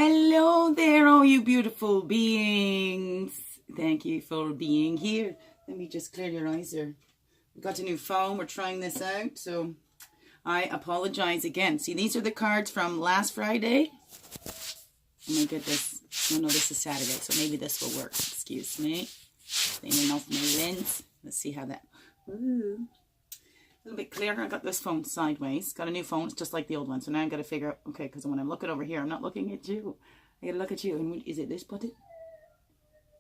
Hello there, all you beautiful beings. Thank you for being here. Let me just clear your eyes there. We got a new phone. We're trying this out, so I apologize again. See, these are the cards from last Friday. Oh my goodness. No, this is Saturday, so maybe this will work. Excuse me. Cleaning off my lens. Let's see how that... Ooh. A little bit clearer. I got this phone sideways. Got a new phone. It's just like the old one. So now I've got to figure out... Okay, because when I'm looking over here, I'm not looking at you. I got to look at you. And is it this button?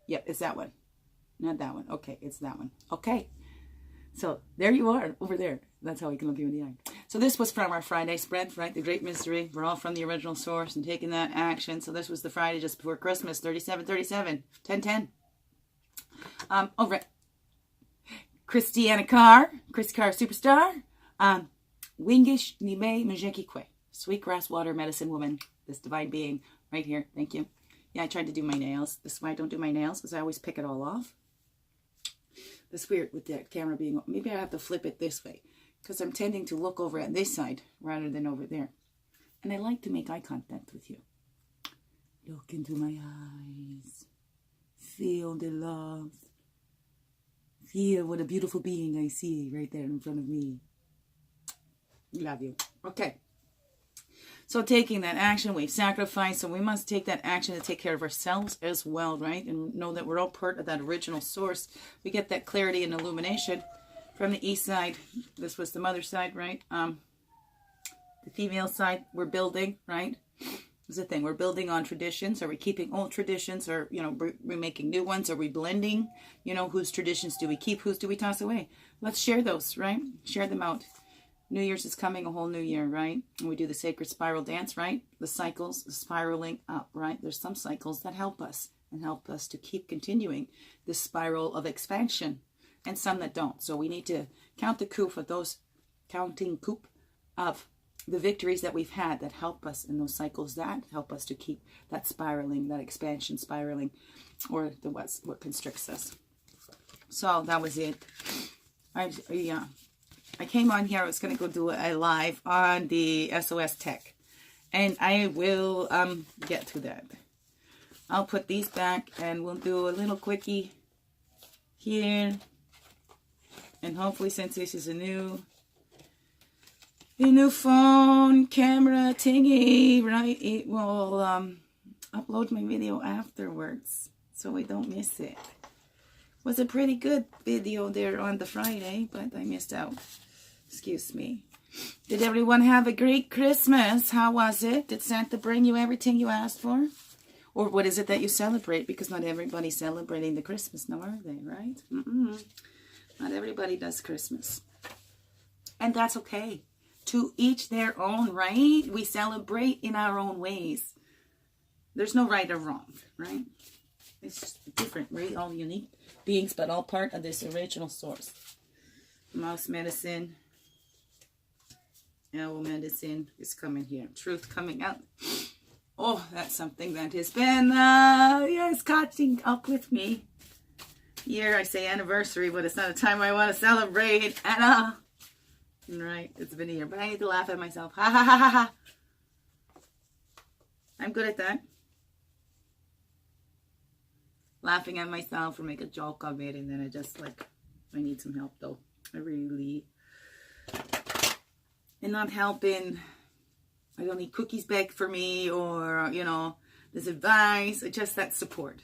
Yep, it's that one. Not that one. Okay, it's that one. Okay. So there you are, over there. That's how I can look you in the eye. So this was from our Friday spread, right? The Great Mystery. We're all from the original source and taking that action. So this was the Friday just before Christmas. 3737. 1010. Oh, right. Christiana Carr, Chris Carr Superstar, Wingish Nime Majekikwe, Sweetgrass Water Medicine Woman, this divine being right here. Thank you. Yeah, I tried to do my nails. This is why I don't do my nails, because I always pick it all off. That's weird with the camera being, maybe I have to flip it this way, because I'm tending to look over at this side rather than over there. And I like to make eye contact with you. Look into my eyes. Feel the love. Feel what a beautiful being I see right there in front of me. Love you. Okay. So taking that action, we've sacrificed, so we must take that action to take care of ourselves as well, right? And know that we're all part of that original source. We get that clarity and illumination from the east side. This was the mother side, right? The female side, we're building, right? Is the thing. We're building on traditions. Are we keeping old traditions, or, you know, we're making new ones? Are we blending? You know, whose traditions do we keep? Whose do we toss away? Let's share those, right? Share them out. New Year's is coming, a whole new year, right? And we do the sacred spiral dance, right? The cycles, the spiraling up, right? There's some cycles that help us and help us to keep continuing this spiral of expansion, and some that don't. So we need to count the coup of those, counting coup of the victories that we've had that help us in those cycles, that help us to keep that spiraling, that expansion spiraling, or the what constricts us. So that was it. I came on here. I was going to go do a live on the SOS Tech, and I will get to that. I'll put these back, and we'll do a little quickie here, and hopefully, since this is a new phone camera thingy, right, it will upload my video afterwards so I don't miss it. Was a pretty good video there on the Friday, but I missed out. Excuse me. Did everyone have a great Christmas? How was it? Did Santa bring you everything you asked for? Or what is it that you celebrate? Because not everybody's celebrating the Christmas now, are they, right? Not everybody does Christmas. And that's okay. To each their own, right? We celebrate in our own ways. There's no right or wrong, right? It's just different. We're all unique beings, but all part of this original source. Mouse medicine. Owl medicine is coming here. Truth coming out. Oh, that's something that has been, yes, catching up with me. Year, I say anniversary, but it's not a time I want to celebrate at all. Right, it's been a year, but I need to laugh at myself. Ha ha ha ha ha. I'm good at that. Laughing at myself or make a joke of it, and then I just like, I need some help though. I really. And not helping. I don't need cookies baked for me, or, you know, this advice. Just that support.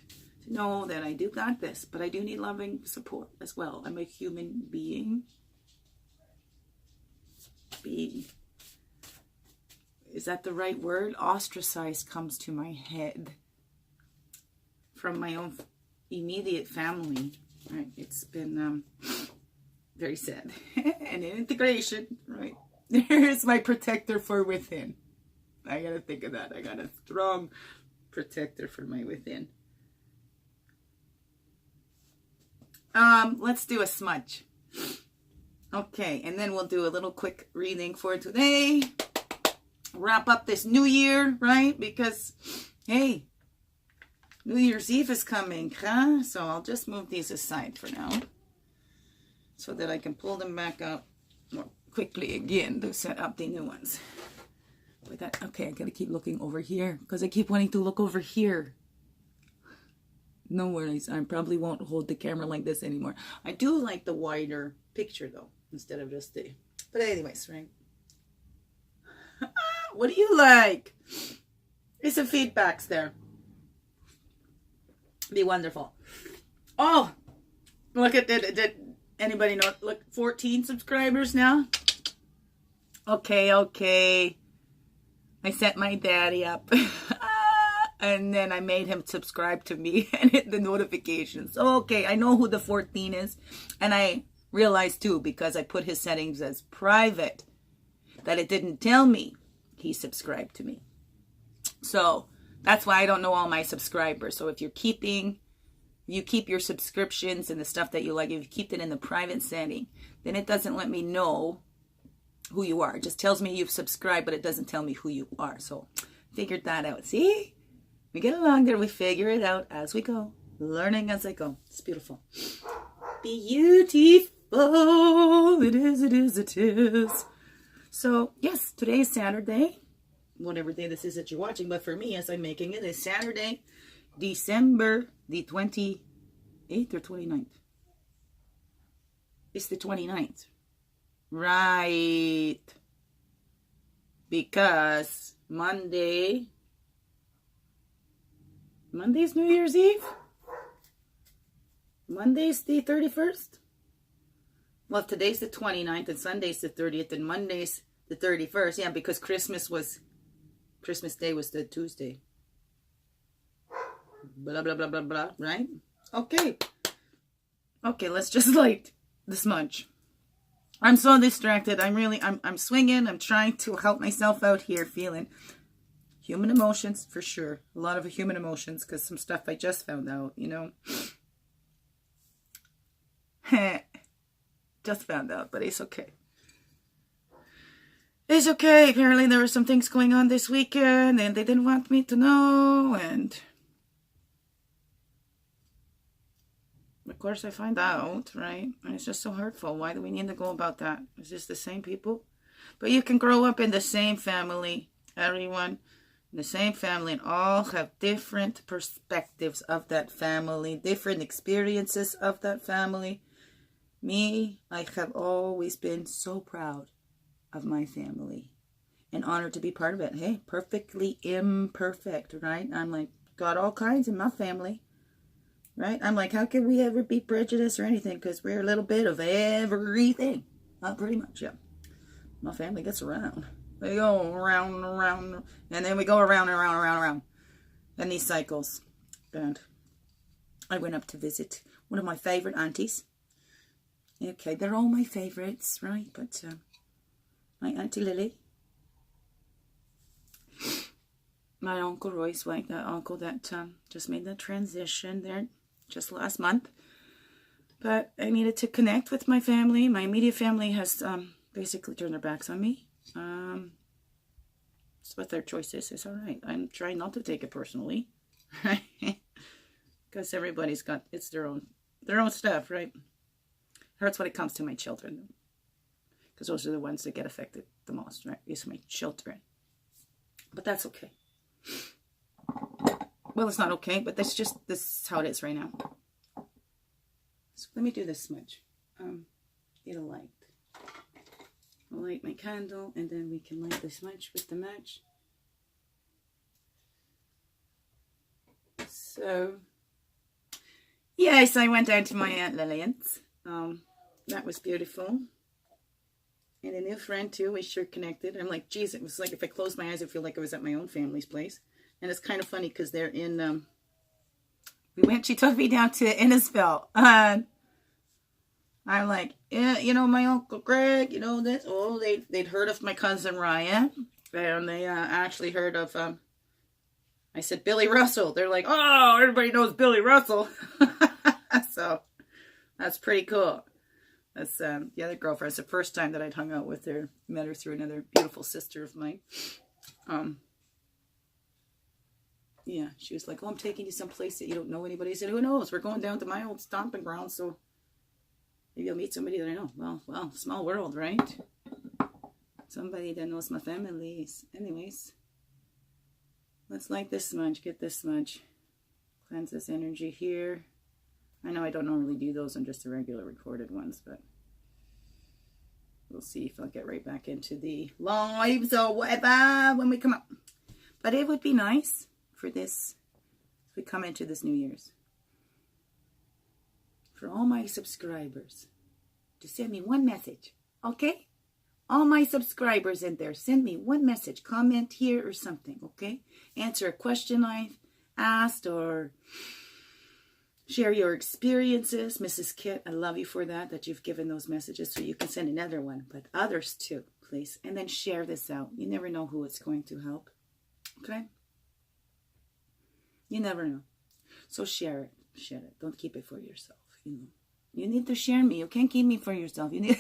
To know that I do got this, but I do need loving support as well. I'm a human being. Is that the right word? Ostracized comes to my head from my own immediate family. Right, it's been very sad. And in integration, right, there's my protector for within. I gotta think of that. I got a strong protector for my within. Let's do a smudge. Okay, and then we'll do a little quick reading for today. Wrap up this new year, right? Because, hey, New Year's Eve is coming, huh? So I'll just move these aside for now, so that I can pull them back up more quickly again to set up the new ones. Okay, I gotta keep looking over here because I keep wanting to look over here. No worries, I probably won't hold the camera like this anymore. I do like the wider picture though, instead of just the... But anyways, right? What do you like? It's some feedbacks there. Be wonderful. Oh, look at that. Did anybody know? Look, 14 subscribers now. Okay. I set my daddy up. And then I made him subscribe to me and hit the notifications. Okay, I know who the 14 is. And I realized too, because I put his settings as private, that it didn't tell me he subscribed to me. So that's why I don't know all my subscribers. So if you keep your subscriptions and the stuff that you like, if you keep it in the private setting, then it doesn't let me know who you are. It just tells me you've subscribed, but it doesn't tell me who you are. So figured that out. See? We get along there. We figure it out as we go. Learning as I go. It's beautiful. Beautiful. It is. So, yes, today is Saturday. Whatever day this is that you're watching. But for me, as I'm making it, it's Saturday, December the 28th or 29th. It's the 29th. Right. Because Monday's New Year's Eve? Monday's the 31st? Well, today's the 29th and Sunday's the 30th and Monday's the 31st. Yeah, because Christmas Day was the Tuesday. Blah, blah, blah, blah, blah, right? Okay, let's just light the smudge. I'm so distracted. I'm swinging. I'm trying to help myself out here, feeling human emotions for sure. A lot of human emotions because some stuff I just found out, you know. Just found out, but it's okay. It's okay. Apparently there were some things going on this weekend and they didn't want me to know, and of course I find out, right? And it's just so hurtful. Why do we need to go about that? Is this the same people? But you can grow up in the same family, everyone in the same family, and all have different perspectives of that family, different experiences of that family. Me, I have always been so proud of my family and honored to be part of it. Hey, perfectly imperfect, right? I'm like, got all kinds in my family, right? I'm like, how can we ever be prejudiced or anything? Because we're a little bit of everything. Pretty much, yeah. My family gets around. We go around and around, and then we go around and around and around and around. And these cycles. And I went up to visit one of my favorite aunties. Okay, they're all my favorites, right? But my Auntie Lily, my Uncle Roy's wife, that uncle that just made the transition there just last month. But I needed to connect with my family. My immediate family has basically turned their backs on me. It's what their choice is. It's all right. I'm trying not to take it personally, right? Because everybody's got, it's their own stuff, right? Hurts when it comes to my children, because those are the ones that get affected the most, right? It's my children. But that's okay. Well, it's not okay, but this is how it is right now. So let me do this smudge. It'll light. I'll light my candle, and then we can light the smudge with the match. So, yes, I went down to my Aunt Lillian's. That was beautiful. And a new friend too. We sure connected. I'm like, geez, it was like if I closed my eyes, I feel like I was at my own family's place. And it's kind of funny because they're in, she took me down to Innisfil. And I'm like, yeah, you know, my Uncle Greg, you know this. Oh, they'd heard of my cousin Ryan. And they actually heard of, I said, Billy Russell. They're like, oh, everybody knows Billy Russell. So that's pretty cool. That's the other girlfriend. It's the first time that I'd hung out with her. Met her through another beautiful sister of mine. Yeah, she was like, oh, I'm taking you someplace that you don't know anybody. I said, who knows? We're going down to my old stomping ground, so maybe I'll meet somebody that I know. Well, small world, right? Somebody that knows my families. Anyways, let's light this smudge. Get this smudge. Cleanse this energy here. I know I don't normally do those on just the regular recorded ones, but we'll see if I'll get right back into the lives or whatever when we come up. But it would be nice for this, as we come into this New Year's, for all my subscribers to send me one message, okay? All my subscribers in there, send me one message, comment here or something, okay? Answer a question I've asked or share your experiences. Mrs. Kit, I love you for that you've given those messages, so you can send another one, but others too, please. And then share this out. You never know who it's going to help, okay? You never know. So share it. Share it. Don't keep it for yourself, you know. You need to share me. You can't keep me for yourself. You need...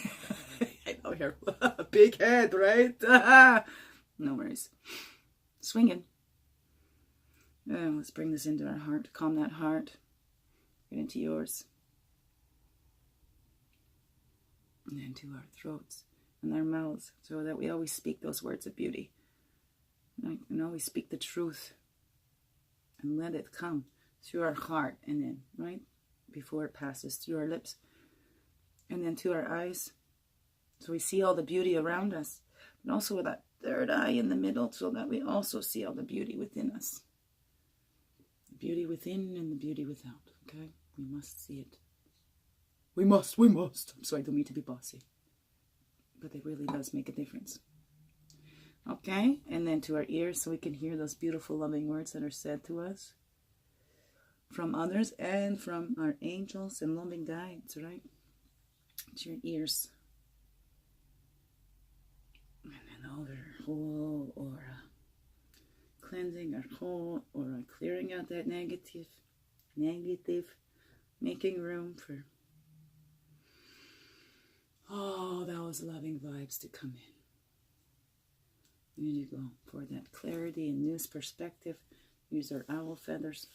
I know here. Big head, right? No worries. Swinging. Let's bring this into our heart. Calm that heart. Get into yours. And into our throats and our mouths, so that we always speak those words of beauty. Right? And always speak the truth. And let it come through our heart and then, right? Before it passes through our lips. And then to our eyes. So we see all the beauty around us. And also with that third eye in the middle, so that we also see all the beauty within us. The beauty within and the beauty without. Okay? We must see it. We must. I'm sorry, I don't mean to be bossy. But it really does make a difference. Okay? And then to our ears, so we can hear those beautiful, loving words that are said to us. From others and from our angels and loving guides, right? To your ears. And then all our whole aura. Cleansing our whole aura. Clearing out that negative. Making room for all those loving vibes to come in. There you go. For that clarity and news perspective, use our owl feathers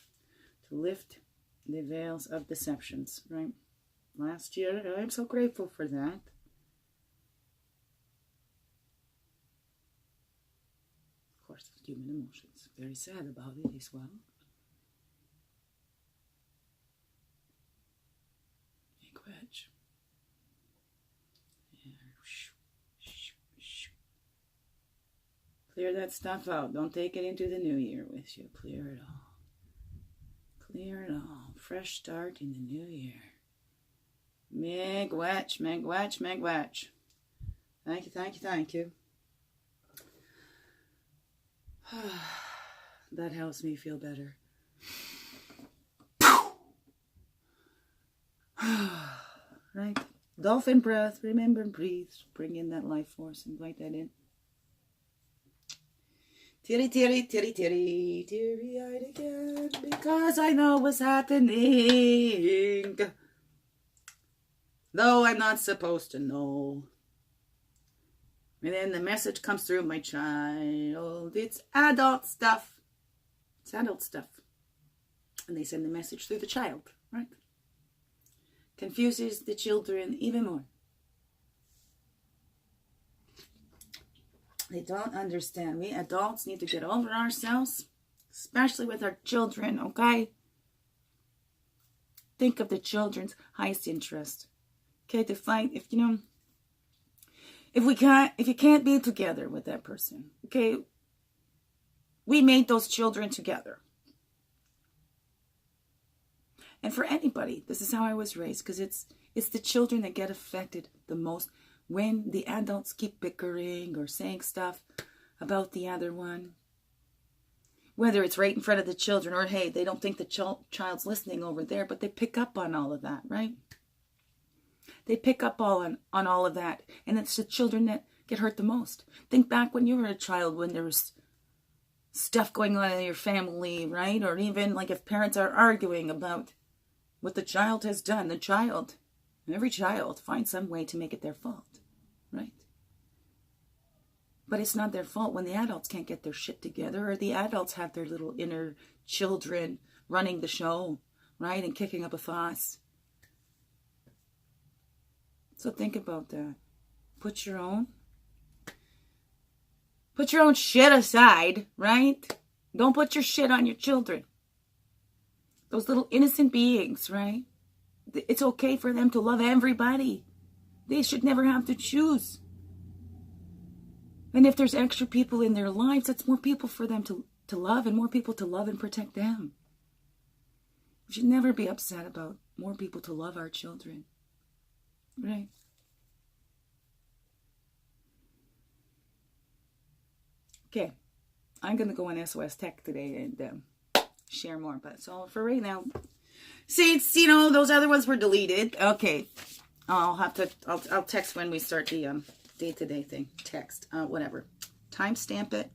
to lift the veils of deceptions, right? Last year, I'm so grateful for that. Of course, human emotions. Very sad about it as well. Big wedge. Clear that stuff out. Don't take it into the new year with you. Clear it all. Clear it all. Fresh start in the new year. Miigwech. Thank you. That helps me feel better. Right? Dolphin breath. Remember, breathe. Bring in that life force. Invite that in. Teary-eyed again, because I know what's happening, though I'm not supposed to know. And then the message comes through, my child, it's adult stuff. It's adult stuff. And they send the message through the child, right? Confuses the children even more. They don't understand. We adults need to get over ourselves, especially with our children, okay? Think of the children's highest interest. Okay, to fight if you can't be together with that person, okay? We made those children together. And for anybody, this is how I was raised, because it's the children that get affected the most when the adults keep bickering or saying stuff about the other one. Whether it's right in front of the children or, hey, they don't think the child's listening over there, but they pick up on all of that, right? They pick up on all of that. And it's the children that get hurt the most. Think back when you were a child, when there was stuff going on in your family, right? Or even like if parents are arguing about what the child has done, every child finds some way to make it their fault, right? But it's not their fault when the adults can't get their shit together, or the adults have their little inner children running the show, right? And kicking up a fuss. So think about that. Put your own Put your own shit aside, right? Don't put your shit on your children. Those little innocent beings, right? It's okay for them to love everybody. They should never have to choose. And if there's extra people in their lives, that's more people for them to love and more people to love and protect them. We should never be upset about more people to love our children. Right? Okay. I'm going to go on SOS Tech today and share more. But so for right now, see, it's, you know, those other ones were deleted. Okay. I'll text when we start the day-to-day thing. Text. Whatever. Timestamp it.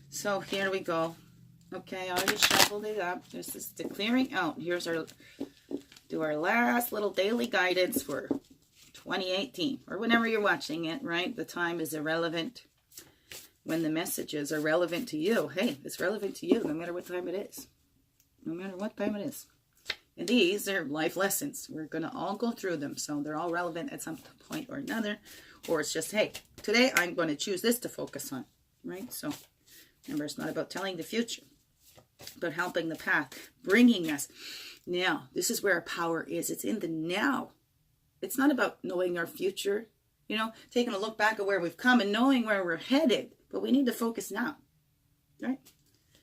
So here we go. Okay, I already shuffled it up. This is the clearing out. Here's our last little daily guidance for 2018. Or whenever you're watching it, right? The time is irrelevant. When the messages are relevant to you. Hey, it's relevant to you no matter what time it is. No matter what time it is. And these are life lessons. We're going to all go through them. So they're all relevant at some point or another. Or it's just, hey, today I'm going to choose this to focus on. Right? So remember, it's not about telling the future. But helping the path. Bringing us. Now, this is where our power is. It's in the now. It's not about knowing our future. You know, taking a look back at where we've come and knowing where we're headed. But we need to focus now. Right?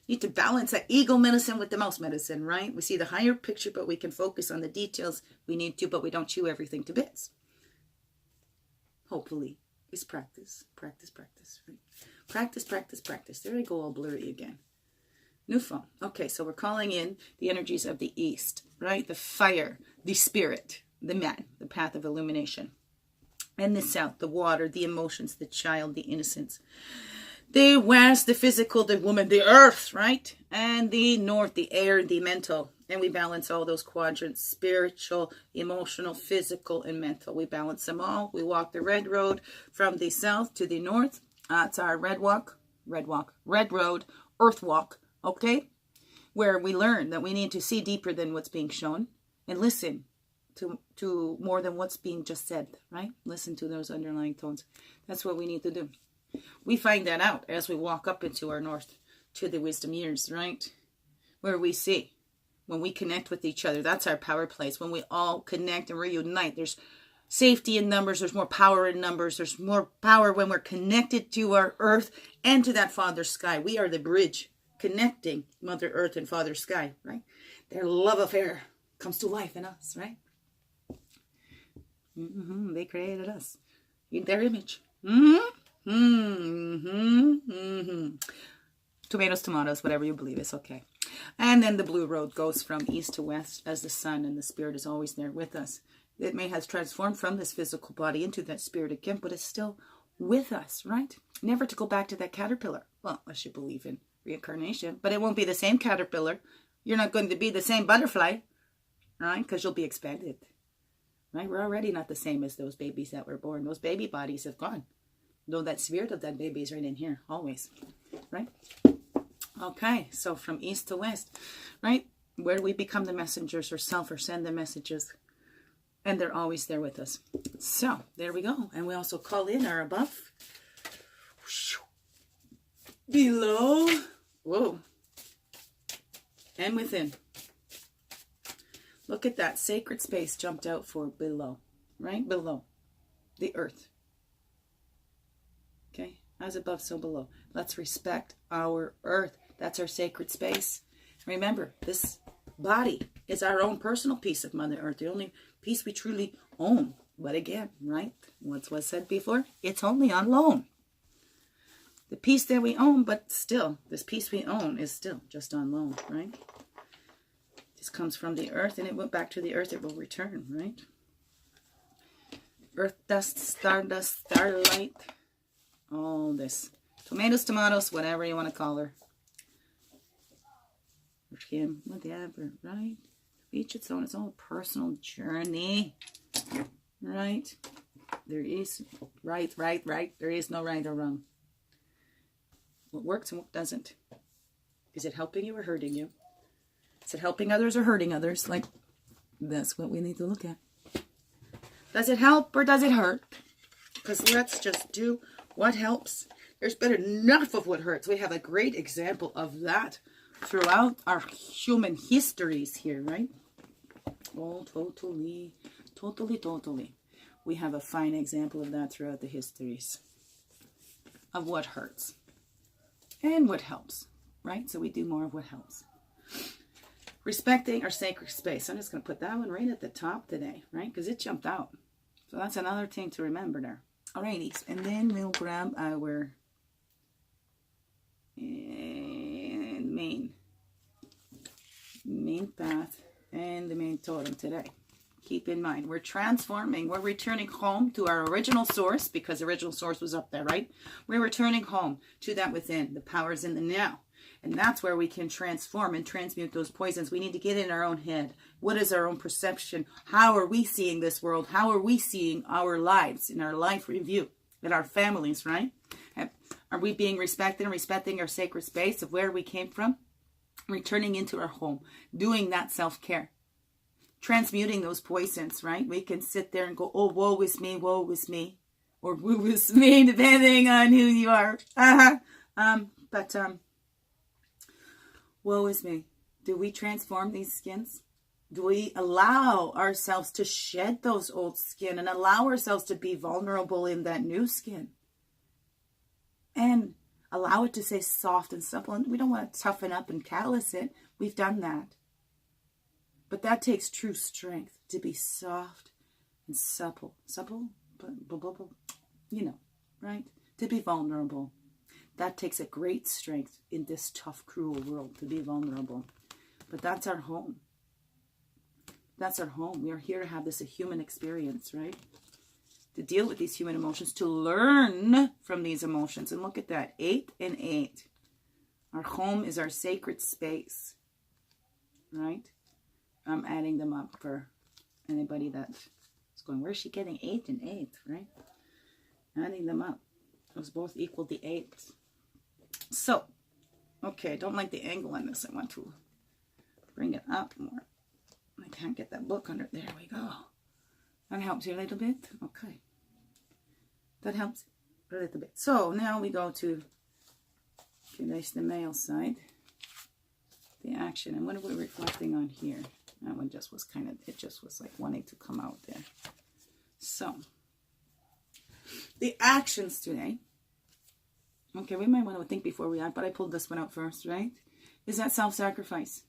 Need to balance that ego medicine with the mouse medicine, right? We see the higher picture, but we can focus on the details we need to, but we don't chew everything to bits. Hopefully. It's practice. Practice, practice. Right? Practice, practice, practice. There I go, all blurry again. New phone. Okay, so we're calling in the energies of the East, right? The fire, the spirit, the man, the path of illumination. And the South, the water, the emotions, the child, the innocence. The West, the physical, the woman, the earth, right? And the North, the air, the mental. And we balance all those quadrants, spiritual, emotional, physical, and mental. We balance them all. We walk the red road from the south to the north. That's our red road, earth walk, okay? Where we learn that we need to see deeper than what's being shown and listen to more than what's being just said, right? Listen to those underlying tones. That's what we need to do. We find that out as we walk up into our north to the wisdom years, right? Where we see when we connect with each other. That's our power place. When we all connect and reunite, there's safety in numbers. There's more power in numbers. There's more power when we're connected to our earth and to that Father Sky. We are the bridge connecting Mother Earth and Father Sky, right? Their love affair comes to life in us, right? They created us in their image. Tomatoes, whatever you believe, it's okay. And then the blue road goes from east to west as the sun and the spirit is always there with us. It may have transformed from this physical body into that spirit again, but it's still with us, right? Never to go back to that caterpillar. Well, unless you believe in reincarnation, but it won't be the same caterpillar. You're not going to be the same butterfly, right? Because you'll be expanded, right? We're already not the same as those babies that were born. Those baby bodies have gone. Though that spirit of that baby is right in here, always, right? Okay, so from east to west, right? Where do we become the messengers ourselves or send the messages? And they're always there with us. So, there we go. And we also call in our above, below, whoa, and within. Look at that sacred space jumped out for below, right? Below the earth. Okay, as above, so below. Let's respect our earth. That's our sacred space. Remember, this body is our own personal piece of Mother Earth, the only piece we truly own. But again, right, what was said before, it's only on loan. The piece that we own, but still, this piece we own is still just on loan, right? This comes from the earth, and it went back to the earth. It will return, right? Earth dust, stardust, starlight. All this. Tomatoes, whatever you want to call her. Him, whatever, right? Each its own personal journey. Right? There is right. There is no right or wrong. What works and what doesn't. Is it helping you or hurting you? Is it helping others or hurting others? Like, that's what we need to look at. Does it help or does it hurt? Because let's just do what helps. There's been enough of what hurts. We have a great example of that throughout our human histories here, right? Oh, totally, totally, totally. We have a fine example of that throughout the histories of what hurts and what helps, right? So we do more of what helps. Respecting our sacred space. I'm just going to put that one right at the top today, right? Because it jumped out. So that's another thing to remember there. Alrighty, and then we'll grab our main path and the main totem today. Keep in mind, we're transforming. We're returning home to our original source, because the original source was up there, right? We're returning home to that within. The power's in the now. And that's where we can transform and transmute those poisons. We need to get in our own head. What is our own perception? How are we seeing this world? How are we seeing our lives in our life review, in our families, right? Are we being respected and respecting our sacred space of where we came from? Returning into our home, doing that self-care. Transmuting those poisons, right? We can sit there and go, oh, woe is me, or woo is me, depending on who you are. Woe is me. Do we transform these skins? Do we allow ourselves to shed those old skin and allow ourselves to be vulnerable in that new skin? And allow it to stay soft and supple. And we don't want to toughen up and callous it. We've done that. But that takes true strength to be soft and supple. Supple? You know, right? To be vulnerable. That takes a great strength in this tough, cruel world, to be vulnerable. But that's our home. That's our home. We are here to have this a human experience, right? To deal with these human emotions, to learn from these emotions. And look at that, 8 and 8. Our home is our sacred space, right? I'm adding them up for anybody that's going, where's she getting 8 and 8, right? Adding them up. Those both equal the 8. So, okay, I don't like the angle on this. I want to bring it up more. I can't get that book under. There we go. That helps you a little bit. Okay. That helps a little bit. So, now we go to, okay, that's the male side. The action. And what are we reflecting on here? That one just was kind of, it just was like wanting to come out there. So, the actions today. Okay, we might want to think before we act, but I pulled this one out first, right? Is that self-sacrifice.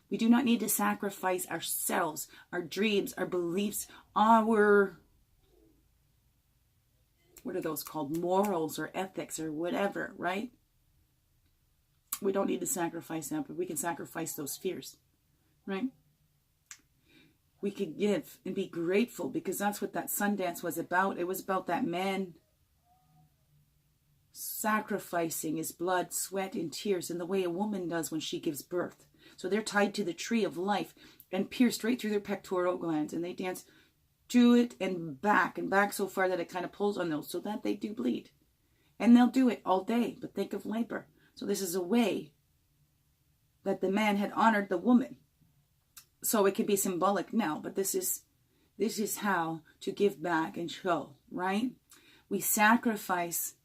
We do not need to sacrifice ourselves, our dreams, our beliefs, our, what are those called? Morals or ethics or whatever, right? We don't need to sacrifice that, but we can sacrifice those fears, right? We could give and be grateful, because that's what that Sundance was about. It was about that man sacrificing his blood, sweat, and tears in the way a woman does when she gives birth. So they're tied to the tree of life and pierced right through their pectoral glands, and they dance to it and back so far that it kind of pulls on those so that they do bleed. And they'll do it all day, but think of labor. So this is a way that the man had honored the woman. So it can be symbolic now, but this is how to give back and show, right? We sacrifice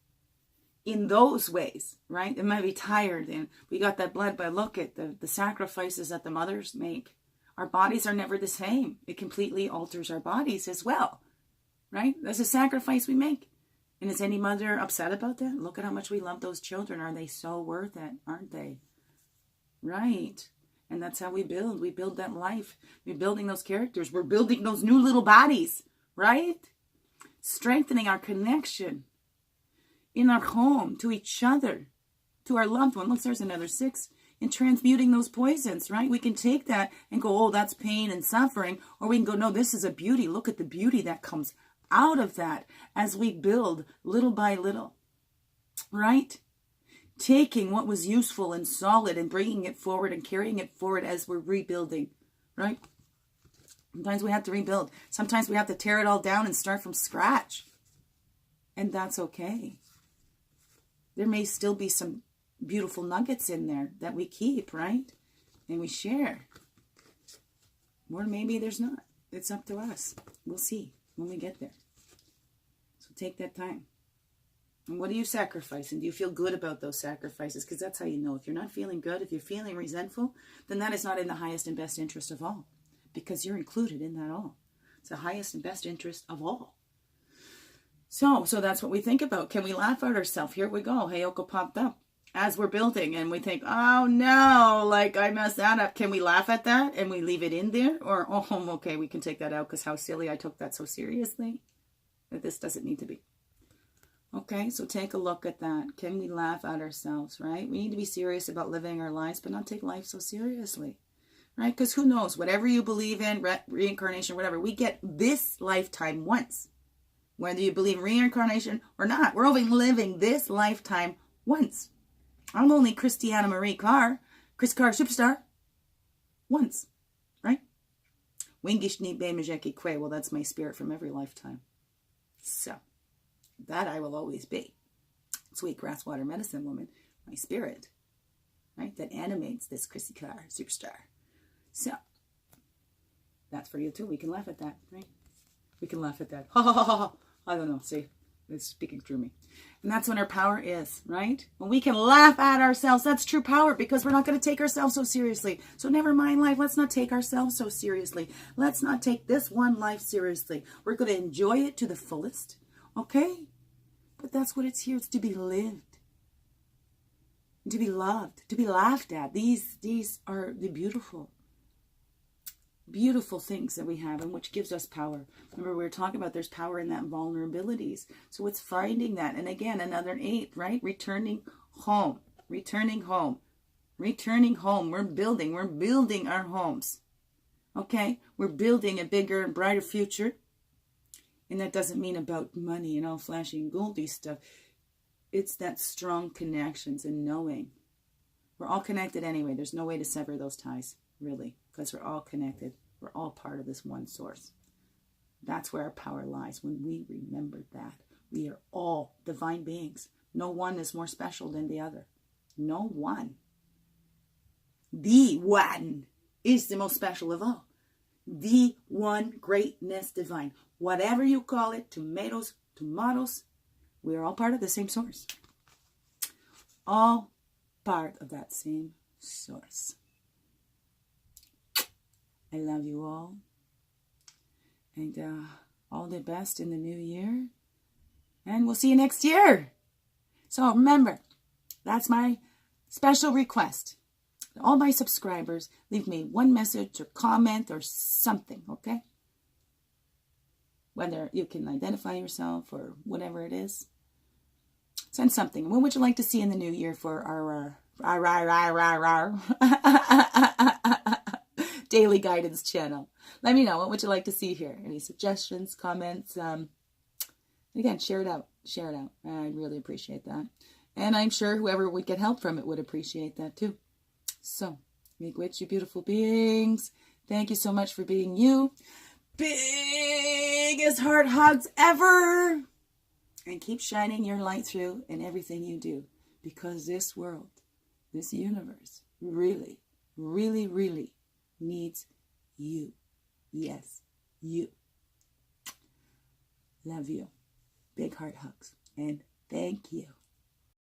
in those ways, right? It might be tired and we got that blood, but look at the sacrifices that the mothers make. Our bodies are never the same. It completely alters our bodies as well, right? That's a sacrifice we make. And is any mother upset about that? Look at how much we love those children. Are they so worth it? Aren't they? Right. And that's how we build. We build that life. We're building those characters. We're building those new little bodies, right? Strengthening our connection in our home, to each other, to our loved one. Look, there's another 6. And transmuting those poisons, right? We can take that and go, oh, that's pain and suffering. Or we can go, no, this is a beauty. Look at the beauty that comes out of that as we build little by little, right? Taking what was useful and solid and bringing it forward and carrying it forward as we're rebuilding, right? Sometimes we have to rebuild. Sometimes we have to tear it all down and start from scratch. And that's okay. There may still be some beautiful nuggets in there that we keep, right? And we share. Or maybe there's not. It's up to us. We'll see when we get there. So take that time. And what are you sacrificing? Do you feel good about those sacrifices? Because that's how you know. If you're not feeling good, if you're feeling resentful, then that is not in the highest and best interest of all. Because you're included in that all. It's the highest and best interest of all. So that's what we think about. Can we laugh at ourselves? Here we go. Heyoka popped up as we're building. And we think, oh no, like I messed that up. Can we laugh at that and we leave it in there? Or, oh, okay, we can take that out because how silly I took that so seriously. That this doesn't need to be. Okay, so take a look at that. Can we laugh at ourselves, right? We need to be serious about living our lives, but not take life so seriously, right? Because who knows, whatever you believe in, reincarnation, whatever, we get this lifetime once. Whether you believe in reincarnation or not, we're only living this lifetime once. I'm only Christiana Marie Carr, Chris Carr Superstar, once, right? Wingishni Bemajeki Kwe, well, that's my spirit from every lifetime. So, that I will always be. Sweet grasswater medicine woman, my spirit, right? That animates this Chrissy Carr Superstar. So, that's for you too. We can laugh at that, right? We can laugh at that. Ha ha ha ha. I don't know. See, it's speaking through me. And that's when our power is, right? When we can laugh at ourselves, that's true power because we're not going to take ourselves so seriously. So never mind life. Let's not take ourselves so seriously. Let's not take this one life seriously. We're going to enjoy it to the fullest. Okay? But that's what it's here. It's to be lived. And to be loved. To be laughed at. These are the beautiful things that we have and which gives us power. Remember we were talking about there's power in that vulnerabilities. So it's finding that. And again, another 8, right? Returning home. Returning home. Returning home. We're building our homes. Okay? We're building a bigger and brighter future. And that doesn't mean about money and all flashy and goldy stuff. It's that strong connections and knowing. We're all connected anyway. There's no way to sever those ties, really, because we're all connected. We're all part of this one source. That's where our power lies, when we remember that. We are all divine beings. No one is more special than the other. No one. The one is the most special of all. The one greatness divine. Whatever you call it, tomatoes, we are all part of the same source. All part of that same source. I love you all. And all the best in the new year. And we'll see you next year. So remember, that's my special request. All my subscribers, leave me one message or comment or something, okay? Whether you can identify yourself or whatever it is. Send something. What would you like to see in the new year for our daily guidance channel? Let me know. What would you like to see here? Any suggestions, comments? Again, share it out. Share it out. I'd really appreciate that. And I'm sure whoever would get help from it would appreciate that too. So, miigwech, you beautiful beings. Thank you so much for being you. Biggest heart hugs ever. And keep shining your light through in everything you do. Because this world, this universe, really, really, really needs you. Yes, you. Love you. Big heart hugs. And thank you.